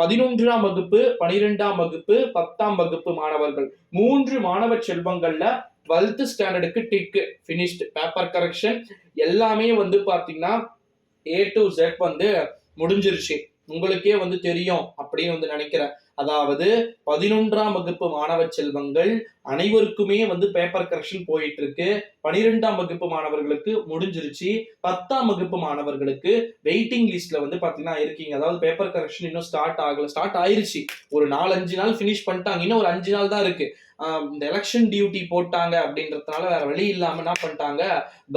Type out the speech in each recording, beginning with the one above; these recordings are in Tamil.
11ஆம் வகுப்பு, 12ஆம் வகுப்பு, 10ஆம் வகுப்பு மாணவர்கள் 3 மாணவ செல்வங்கள்ல 12th ஸ்டாண்டர்டுக்கு டிக் ஃபினிஷ்ட். பேப்பர் கரெக்ஷன் எல்லாமே வந்து பாத்தீங்கன்னா A to Z வந்து முடிஞ்சிருச்சு. உங்களுக்கே வந்து தெரியும் அப்படின்னு வந்து நினைக்கிறேன். அதாவது 11ஆம் வகுப்பு மாணவ செல்வங்கள் அனைவருக்குமே வந்து பேப்பர் கரெக்ஷன் போயிட்டு இருக்கு. 12ஆம் வகுப்பு மாணவர்களுக்கு முடிஞ்சிருச்சு. 10ஆம் வகுப்பு மாணவர்களுக்கு வெயிட்டிங் லிஸ்ட்ல வந்து பாத்தீங்கன்னா இருக்கீங்க. அதாவது பேப்பர் கரெக்ஷன் இன்னும் ஸ்டார்ட் ஆகல. ஸ்டார்ட் ஆயிருச்சு. ஒரு 4-5 நாள் ஃபினிஷ் பண்ணிட்டாங்க. இன்னும் ஒரு 5 நாள் தான் இருக்கு. இந்த எலெக்ஷன் டியூட்டி போட்டாங்க அப்படின்றதுனால வேற வழி இல்லாம என்ன பண்ணிட்டாங்க,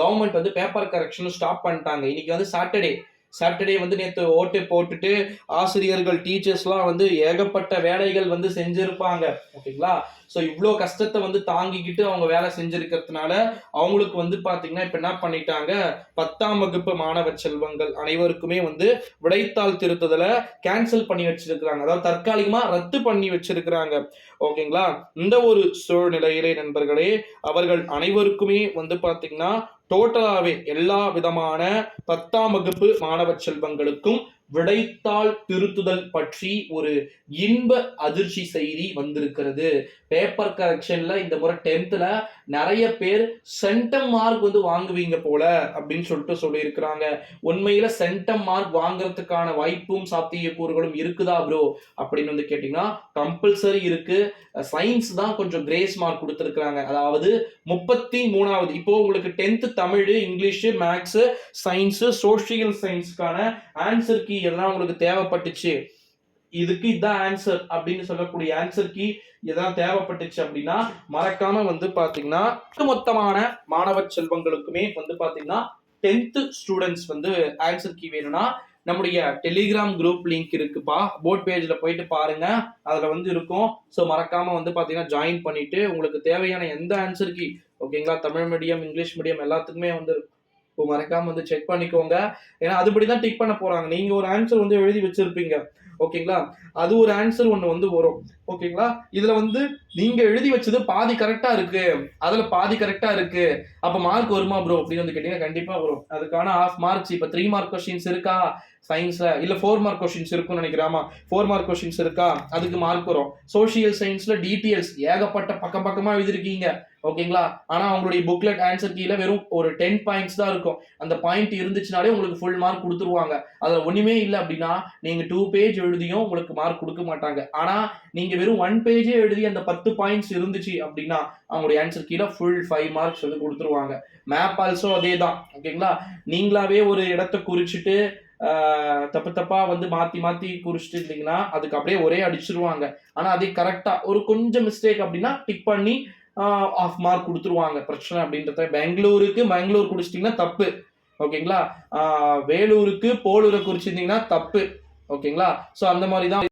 கவர்மெண்ட் வந்து பேப்பர் கரெக்ஷன் ஸ்டாப் பண்ணிட்டாங்க. இன்னைக்கு வந்து சாட்டர்டே வந்து நேற்று ஓட்டு போட்டுட்டு ஆசிரியர்கள் டீச்சர்ஸ்லாம் வந்து ஏகப்பட்ட வேலைகள் வந்து செஞ்சிருப்பாங்க. ஓகேங்களா? ஸோ இவ்வளோ கஷ்டத்தை வந்து தாங்கிக்கிட்டு அவங்க வேலை செஞ்சிருக்கிறதுனால அவங்களுக்கு வந்து பார்த்தீங்கன்னா இப்போ என்ன பண்ணிட்டாங்க, 10ஆம் வகுப்பு மாணவ செல்வங்கள் அனைவருக்குமே வந்து விடைத்தாள் திருத்துதலை கேன்சல் பண்ணி வச்சிருக்கிறாங்க. அதாவது தற்காலிகமாக ரத்து பண்ணி வச்சிருக்கிறாங்க. ஓகேங்களா? இந்த ஒரு சூழ்நிலையிலே நண்பர்களே அவர்கள் அனைவருக்குமே வந்து பார்த்தீங்கன்னா டோட்டலாவே எல்லா விதமான 10ஆம் வகுப்பு மாணவ செல்வங்களுக்கும் விடைத்தாள் திருத்துதல் பற்றி ஒரு இன்ப அதிர்ச்சி செய்தி வந்திருக்கிறது. பேப்பர் கரெக்ஷன்ல இந்த முறை 10th நிறைய பேர் சென்டம் மார்க் வந்து வாங்குவீங்க போல அப்படின்னு சொல்லிட்டு சொல்லியிருக்கிறாங்க. உண்மையில சென்டம் மார்க் வாங்குறதுக்கான வாய்ப்பும் சாத்தியக்கூறுகளும் இருக்குதா ப்ரோ அப்படின்னு வந்து கேட்டீங்கன்னா கம்பல்சரி இருக்கு. சயின்ஸ் தான் கொஞ்சம் கிரேஸ் மார்க் கொடுத்துருக்காங்க. அதாவது 33வது இப்போ உங்களுக்கு 10th Tamil, English, maths, science, social சயின்ஸ்க்கான ஆன்சர் கீ எதனா உங்களுக்கு தேவைப்பட்டுச்சு, இதுக்கு இதான் ஆன்சர் அப்படின்னு சொல்லக்கூடிய ஆன்சர் கீ எதனா தேவைப்பட்டுச்சு அப்படின்னா மறக்காம வந்து பாத்தீங்கன்னா மொத்தமான மாணவ செல்வங்களுக்குமே வந்து பாத்தீங்கன்னா 10th ஸ்டூடெண்ட்ஸ் வந்து ஆன்சர் கீ வேணும்னா நம்முடைய டெலிகிராம் குரூப் லிங்க் இருக்குப்பா, போர்ட் பேஜ்ல போயிட்டு பாருங்க, அதுல வந்து இருக்கும். ஸோ மறக்காம வந்து பாத்தீங்கன்னா ஜாயின் பண்ணிட்டு உங்களுக்கு தேவையான எந்த ஆன்சர் கீ, ஓகேங்களா, தமிழ் மீடியம், இங்கிலீஷ் மீடியம் எல்லாத்துக்குமே வந்து மறக்காம வந்து செக் பண்ணிக்கோங்க. ஏன்னா அதுபடிதான் டிக் பண்ண போறாங்க. நீங்க ஒரு ஆன்சர் வந்து எழுதி வச்சிருப்பீங்க, ஓகேங்களா, அது ஒரு ஆன்சர் ஒண்ணு வந்து வரும். ஓகேங்களா, இதுல வந்து நீங்க எழுதி வச்சது பாதி கரெக்டா இருக்கு, அதுல பாதி கரெக்டா இருக்கு, அப்ப மார்க் வருமா ப்ரோ அப்படின்னு வந்து கேட்டீங்கன்னா கண்டிப்பா வரும். அதுக்கான ஆஃப் மார்க்ஸ் இப்ப 3 மார்க் கொஸ்டின்ஸ் இருக்கா சயின்ஸ்ல, இல்ல 4 மார்க் கொஸ்டின்ஸ் இருக்கும்னு நினைக்கிறாமா, 4 மார்க் கொஸ்டின்ஸ் இருக்கா அதுக்கு மார்க் வரும். சோசியல் சயின்ஸ்ல டீடைல்ஸ் ஏகப்பட்ட பக்கம் பக்கமா எழுதிருக்கீங்க, ஓகேங்களா, ஆனா அவங்களுடைய புக்லெட் ஆன்சர் கீழ வெறும் ஒரு 10 பாயிண்ட்ஸ் தான் இருக்கும். அந்த பாயிண்ட் இருந்துச்சுனாலே உங்களுக்கு ஃபுல் மார்க் கொடுத்துருவாங்க. அதுல ஒண்ணுமே இல்லை அப்படின்னா நீங்க 2 பேஜ் எழுதியும் உங்களுக்கு மார்க் கொடுக்க மாட்டாங்க. ஆனா நீங்க வெறும் 1 பேஜே எழுதி அந்த 10 பாயிண்ட்ஸ் இருந்துச்சு அப்படின்னா அவங்களுடைய ஆன்சர் கீழ ஃபுல் 5 மார்க்ஸ் வந்து கொடுத்துருவாங்க. மேப் ஆல்சோ அதே தான், ஓகேங்களா. நீங்களாவே ஒரு இடத்தை குறிச்சிட்டு தப்பு தப்பா வந்து மாத்தி மாத்தி குறிச்சிட்டு இருந்தீங்கன்னா அதுக்கு அப்படியே ஒரே அடிச்சிருவாங்க. ஆனா அதே கரெக்டா ஒரு கொஞ்சம் மிஸ்டேக் அப்படின்னா டிக் பண்ணி ஆஃப் மார்க் கொடுத்துருவாங்க. பிரச்சனை அப்படின்றத பெங்களூர் குடிச்சிட்டீங்கன்னா தப்பு, ஓகேங்களா. வேலூருக்கு போலூரை குறிச்சிருந்தீங்கன்னா தப்பு, ஓகேங்களா. ஸோ அந்த மாதிரி தான்